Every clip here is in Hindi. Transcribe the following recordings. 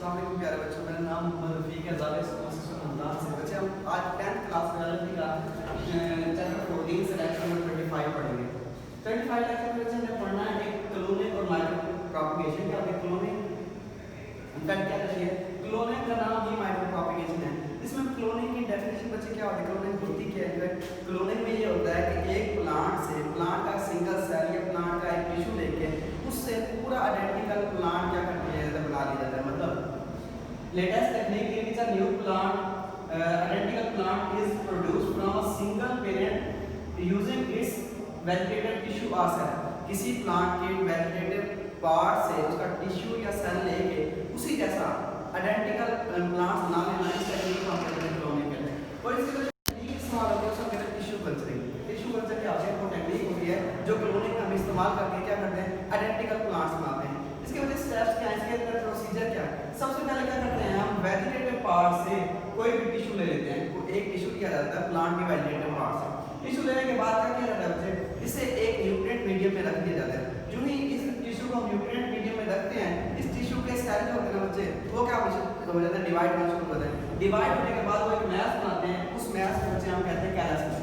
अस्सलाम वालेकुम प्यारे बच्चों, मेरा नाम मोहम्मद रफीक है। से बच्चे हम आज 10th क्लास बायोलॉजी का चैप्टर 14 से लेक्चर नंबर 25 पढ़ेंगे। 25 लेक्चर में बच्चे हमने पढ़ना है एक क्लोनिंग और माइक्रो प्रोपगेशन। क्या होता है क्लोनिंग? इनफैक्ट क्या कहती है क्लोनिंग का नाम ही माइक्रो प्रोपगेशन है। इसमें क्लोनिंग की डेफिनेशन बच्चे क्या होती है, क्लोनिंग होती क्या है? क्लोनिंग में ये होता है कि एक प्लांट से प्लांट का सिंगल सेल या प्लांट का एक टिश्यू लेके उससे पूरा आइडेंटिकल प्लांट क्या करते हैं बना लिया जाता है। मतलब latest technique in which a new plant identical plant is produced from a single parent using its vegetative tissue और सेल। किसी प्लांट के वेजिटेटिव पार्ट से उसका टिश्यू या सेल लेके उसी जैसा आइडेंटिकल प्लांट्स बना लेना, इस टेक्निक को हम कहते हैं क्लोनिंग कहते हैं। और इसके टेक्निक इस्तेमाल होती है उसको कहते हैं टिश्यू कल्चरिंग। टिश्यू कल्चर क्या होती है? वो टेक्निक होती है जो क्लोनिंग में हम इस्तेमाल करके क्या करते हैं आइडेंटिकल प्लांट्स बनाते हैं। इसके वजह स्टेप्स क्या है, इसके अंदर प्रोसीजर क्या है? सबसे पहले क्या करते हैं हम वेजिटेटिव पार्ट से कोई भी टिश्यू ले लेते हैं। एक टिश्यू लिया जाता है प्लांट के वेजिटेटिव पार्ट से। टिश्यू लेने के बाद क्या किया जाता है बच्चे, इसे एक न्यूट्रिएंट मीडियम में रख दिया जाता है। जो ही इस टिश्यू को हम न्यूट्रिएंट मीडियम में रखते हैं, इस टिश्यू के सेल जो होते हैं बच्चे वो क्या हो जाता है डिवाइड होना शुरू होता है। डिवाइड होने के बाद वो एक मैस बनाते हैं, उस मैस को बच्चे हम कहते हैं कैलसिस।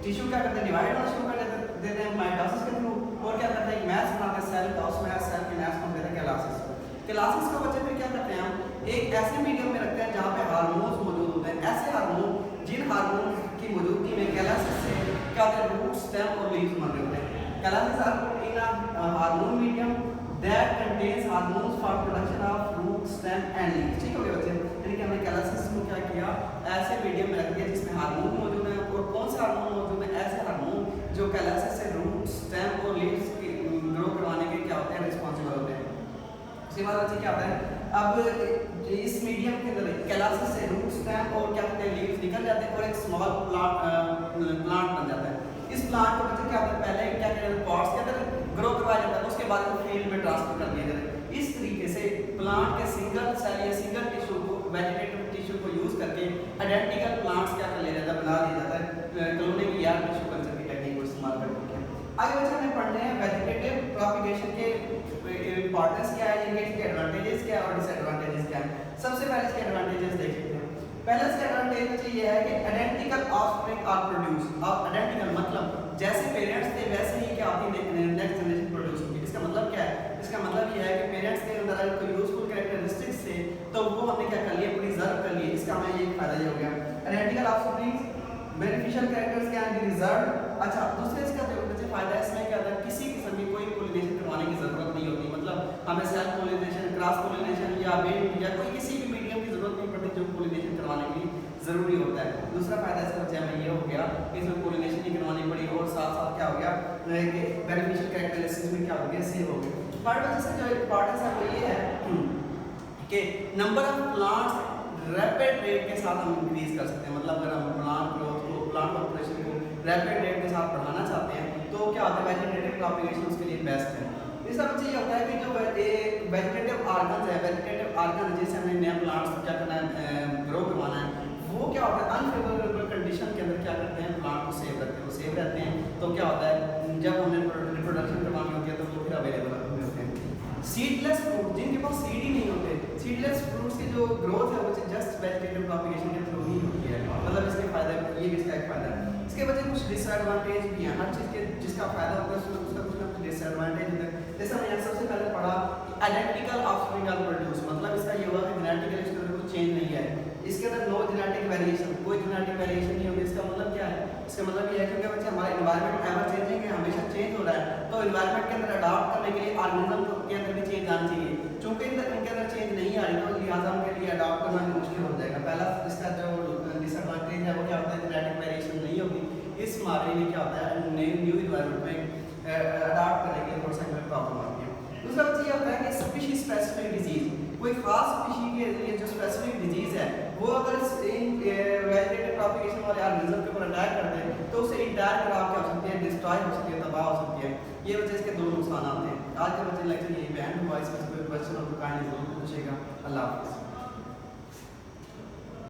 टिश्यू क्या करते हैं डिवाइड होना शुरू कर देते हैं माइटोसिस के थ्रू, और क्या करते हैं एक मैस बनाते हैं सेल का, उस मैस सेल के मैस को कहते हैं कैलसिस। कैलसिस को बच्चे फिर क्या करते हैं हम एक ऐसे मीडियम में रखते हैं जहाँ पे हार्मोन्स मौजूद होते हैं। ऐसे हार्मोन जिन हार्मोन की मौजूदगी में कैलसिस से क्या होता है रूट स्टेम और लीव्स बन रहे होते हैं। Calluses are in a hormone medium that contains hormones for production of root stem and leaves। ठीक हो गया बच्चे, यानी कि हमने कैलसिस को क्या किया ऐसे मीडियम में रख दिया जिसमें हार्मोन मौजूद है। और कौन से हार्मोन मौजूद है? ऐसे हार्मोन जो कैलसिस से रूट स्टेम और लीव्स की ग्रो करवाने के क्या होते हैं रिस्पांसिबल होते हैं। उसके बाद बच्चे क्या होता है अब इस मीडियम के अंदर कैलसिस से रूट स्टेम और क्या होते हैं लीव्स निकल जाते हैं और एक स्मॉल प्लांट बन जाता है। इस प्लांट को बच्चे क्या होता है पहले क्या कहते हैं पॉट्स के अंदर ग्रो करवाया जाता है, उसके बाद फील्ड में ट्रांसफर कर दिया जाता है। इस तरीके से प्लांट के सिंगल सेल या सिंगल टिश्यू को वेजिटेटिव टिश्यू को यूज करके आइडेंटिकल प्लांट्स क्या कर लिया जाता है बना लिया जाता है क्लोनिंग या टिश्यू कल्चर की टेक्निक को इस्तेमाल करके। आगे बच्चे हमें पढ़ने हैं वेजिटेटिव प्रोपगेशन के इंपॉर्टेंस क्या है, इसके एडवांटेजेस क्या है और डिसएडवांटेजेस क्या है। सबसे पहले इसके एडवांटेजेस देख लेते हैं। पहला इसका एडवांटेज बच्चे ये है कि आइडेंटिकल ऑफस्प्रिंग आर प्रोड्यूस। अब आइडेंटिकल मतलब जैसे पेरेंट्स थे वैसे ही क्या होती है नेक्स्ट जनरेशन प्रोड्यूस होगी। इसका मतलब क्या है? इसका मतलब ये है कि पेरेंट्स के अंदर अगर कोई यूजफुल कैरेक्टरिस्टिक्स थे तो वो हमने क्या कर लिया प्रिजर्व कर लिए। इसका हमें ये फायदा ये हो गया identical offspring beneficial characters can be reserved. अच्छा दूसरे इसका जो बच्चे फायदा इसमें क्या होता है किसी किस्म की कोई पॉलिनेशन करवाने की जरूरत नहीं होती। मतलब हमें सेल्फ पॉलिनेशन क्रॉस पॉलिनेशन या विंड या कोई किसी भी मीडियम की जरूरत नहीं पड़ती जो पॉलिनेशन करवाने के लिए जरूरी होता है। दूसरा फायदा इसका बच्चे हमें ये हो गया कि इसमें पॉलिनेशन नहीं करवानी पड़ी और साथ साथ क्या हो गया बेनिफिशियल कैरेक्टरिस्टिक्स में क्या हो गया सेव हो गया। थर्ड वजह से जो इंपॉर्टेंस है वो ये है कि number of plants rapid rate के साथ हम इंक्रीज कर सकते हैं। मतलब अगर हम प्लांट ग्रोथ को प्लांट पॉपुलेशन को रैपिड रेट के साथ बढ़ाना चाहते हैं तो क्या होता है वेजिटेटिव प्रोपगेशन उसके लिए बेस्ट है। इसका बच्चे ये होता है कि जो वेजिटेटिव आर्गन है वेजिटेटिव आर्गन जैसे हमें नया प्लांट्स क्या करना है ग्रो करवाना है वो क्या होता है अनफेवरेबल कंडीशन के अंदर क्या करते हैं प्लांट को सेव रखते हैं। वो सेव रहते हैं तो क्या होता है जब हमने रिप्रोडक्शन करवानी होती है तो वो फिर अवेलेबल होते हैं। सीडलेस फ्रूट जिनके पास सीड ही नहीं होते, सीडलेस फ्रूट्स की जो ग्रोथ है वो जस्ट वेजिटेटिव प्रोपगेशन के थ्रू ही होती है। मतलब इसके फायदे ये भी इसका एक फायदा है। इसके वजह कुछ डिसएडवांटेज भी हैं। हर चीज़ के जिसका फायदा होता है उसमें उसका कुछ ना कुछ डिसएडवांटेज होता है। जैसे हमने सबसे पहले पढ़ा आइडेंटिकल ऑफस्प्रिंग आर प्रोड्यूस। मतलब इसका ये हुआ कि जेनेटिकली इसके अंदर कुछ चेंज नहीं है, इसके अंदर नो जेनेटिक वेरिएशन, कोई जेनेटिक वेरिएशन नहीं होगी। इसका मतलब क्या है? इसका मतलब ये है क्योंकि बच्चे हमारा एनवायरनमेंट एवर चेंजिंग है, हमेशा चेंज हो रहा है तो एनवायरनमेंट के अंदर अडॉप्ट करने के लिए ऑर्गेनिज्म के अंदर भी चेंज आनी चाहिए। चूंकि इनके अंदर चेंज नहीं आ रही तो लिहाजा उनके लिए अडॉप्ट करना मुश्किल हो जाएगा। पहला इसका जो डिसएडवांटेज है वो क्या होता है जेनेटिक वेरिएशन नहीं होगी। इस मामले में क्या होता है न्यू एनवायरनमेंट में अडॉप्ट करने के लिए थोड़ा सा प्रॉब्लम आती है। दूसरा बच्चे ये होता है कि स्पीशीज स्पेसिफिक डिजीज कोई खास स्पीशी के लिए जो स्पेसिफिक डिजीज है वो अगर वेजिटेटिव प्रोपगेशन वाले ऑर्गेनिज्म के ऊपर अटैक कर दे तो उसे इंटायर खराब क्या हो सकती है डिस्ट्रॉय हो सकती है तबाह हो सकती है। ये वजह इसके दो नुकसान आते हैं। आज के बच्चे लेक्चर यही बैंड हुआ, इसमें कोई क्वेश्चन और कहानी जरूर पूछेगा। अल्लाह हाफ़िज़।